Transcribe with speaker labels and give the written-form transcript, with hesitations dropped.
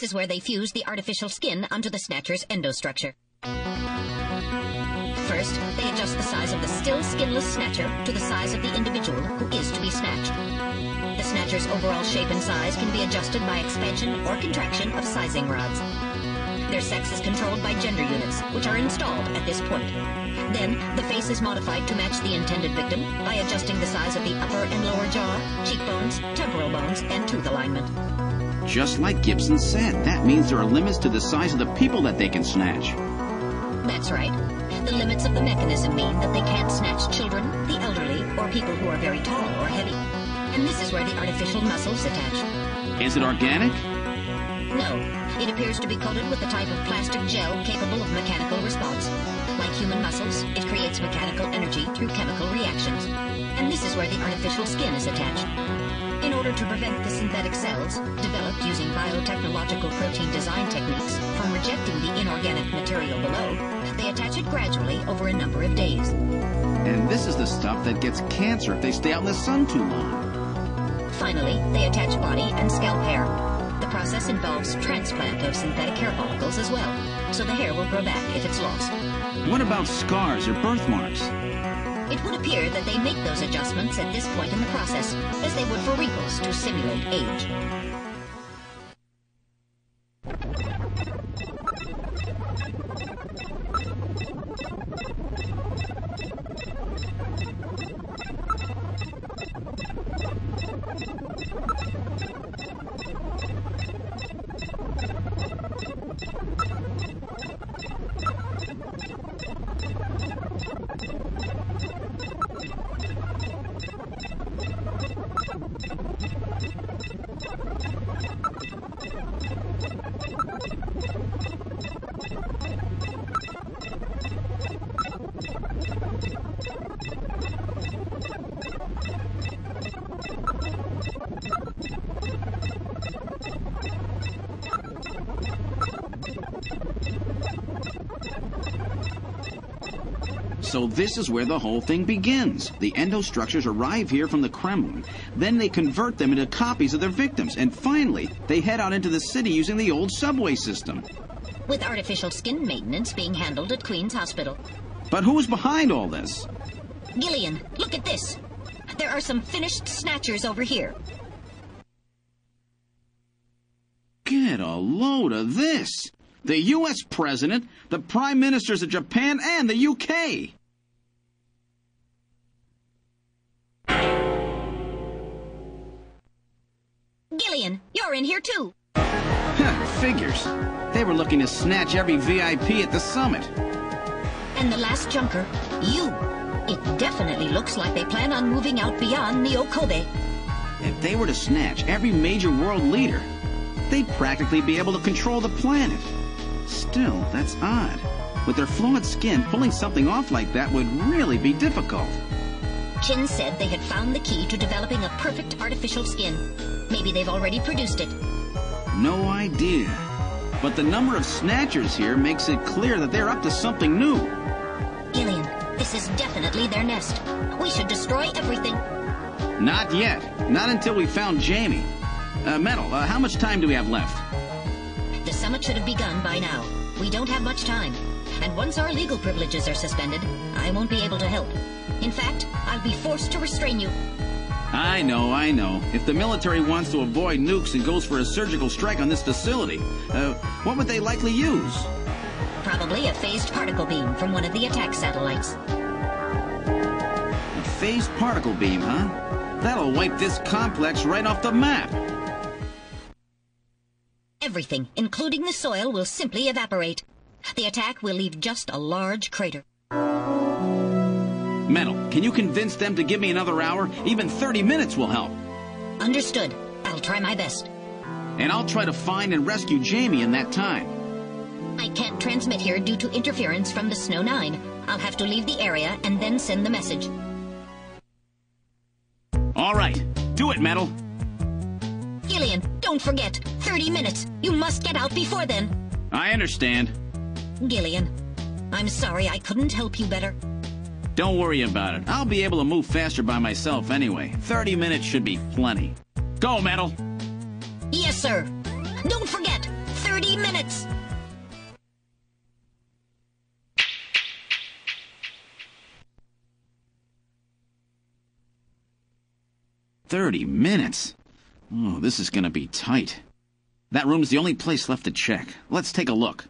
Speaker 1: This is where they fuse the artificial skin onto the Snatcher's endostructure. First, they adjust the size of the still skinless Snatcher to the size of the individual who is to be snatched. The Snatcher's overall shape and size can be adjusted by expansion or contraction of sizing rods. Their sex is controlled by gender units, which are installed at this point. Then, the face is modified to match the intended victim by adjusting the size of the upper and lower jaw, cheekbones, temporal bones, and tooth alignment.
Speaker 2: Just like Gibson said, that means there are limits to the size of the people that they can snatch.
Speaker 1: That's right. The limits of the mechanism mean that they can't snatch children, the elderly, or people who are very tall or heavy. And this is where the artificial muscles attach.
Speaker 2: Is it organic?
Speaker 1: No. It appears to be coated with a type of plastic gel capable of mechanical response. Like human muscles, it creates mechanical energy through chemical reactions. And this is where the artificial skin is attached. In order to prevent the synthetic cells, developed using biotechnological protein design techniques, from rejecting the inorganic material below, they attach it gradually over a number of days.
Speaker 2: And this is the stuff that gets cancer if they stay out in the sun too long.
Speaker 1: Finally, they attach body and scalp hair. The process involves transplant of synthetic hair follicles as well, so the hair will grow back if it's lost.
Speaker 2: What about scars or birthmarks?
Speaker 1: It would appear that they make those adjustments at this point in the process, as they would for wrinkles to simulate age.
Speaker 2: So this is where the whole thing begins. The endostructures arrive here from the Kremlin. Then they convert them into copies of their victims. And finally, they head out into the city using the old subway system.
Speaker 1: With artificial skin maintenance being handled at Queen's Hospital.
Speaker 2: But who's behind all this?
Speaker 1: Gillian, look at this. There are some finished Snatchers over here.
Speaker 2: Get a load of this. The U.S. President, the Prime Ministers of Japan, and the U.K.
Speaker 1: Gillian, you're in here too.
Speaker 2: Figures. They were looking to snatch every VIP at the summit.
Speaker 1: And the last junker, you. It definitely looks like they plan on moving out beyond Neo-Kobe.
Speaker 2: If they were to snatch every major world leader, they'd practically be able to control the planet. Still, that's odd. With their flawed skin, pulling something off like that would really be difficult.
Speaker 1: Chin said they had found the key to developing a perfect artificial skin. Maybe they've already produced it.
Speaker 2: No idea. But the number of Snatchers here makes it clear that they're up to something new.
Speaker 1: Gillian, this is definitely their nest. We should destroy everything.
Speaker 2: Not yet. Not until we found Jamie. Metal, how much time do we have left?
Speaker 1: The summit should have begun by now. We don't have much time. And once our legal privileges are suspended, I won't be able to help. In fact, I'll be forced to restrain you.
Speaker 2: I know. If the military wants to avoid nukes and goes for a surgical strike on this facility, what would they likely use?
Speaker 1: Probably a phased particle beam from one of the attack satellites.
Speaker 2: A phased particle beam, huh? That'll wipe this complex right off the map.
Speaker 1: Everything, including the soil, will simply evaporate. The attack will leave just a large crater.
Speaker 2: Metal, can you convince them to give me another hour? Even 30 minutes will help.
Speaker 1: Understood. I'll try my best.
Speaker 2: And I'll try to find and rescue Jamie in that time.
Speaker 1: I can't transmit here due to interference from the Snow 9. I'll have to leave the area and then send the message.
Speaker 2: All right. Do it, Metal.
Speaker 1: Gillian, don't forget. 30 minutes. You must get out before then.
Speaker 2: I understand.
Speaker 1: Gillian, I'm sorry I couldn't help you better.
Speaker 2: Don't worry about it. I'll be able to move faster by myself anyway. 30 minutes should be plenty. Go, Metal.
Speaker 1: Yes, sir. Don't forget, 30 minutes.
Speaker 2: $30. Oh, this is gonna be tight. That room's the only place left to check. Let's take a look.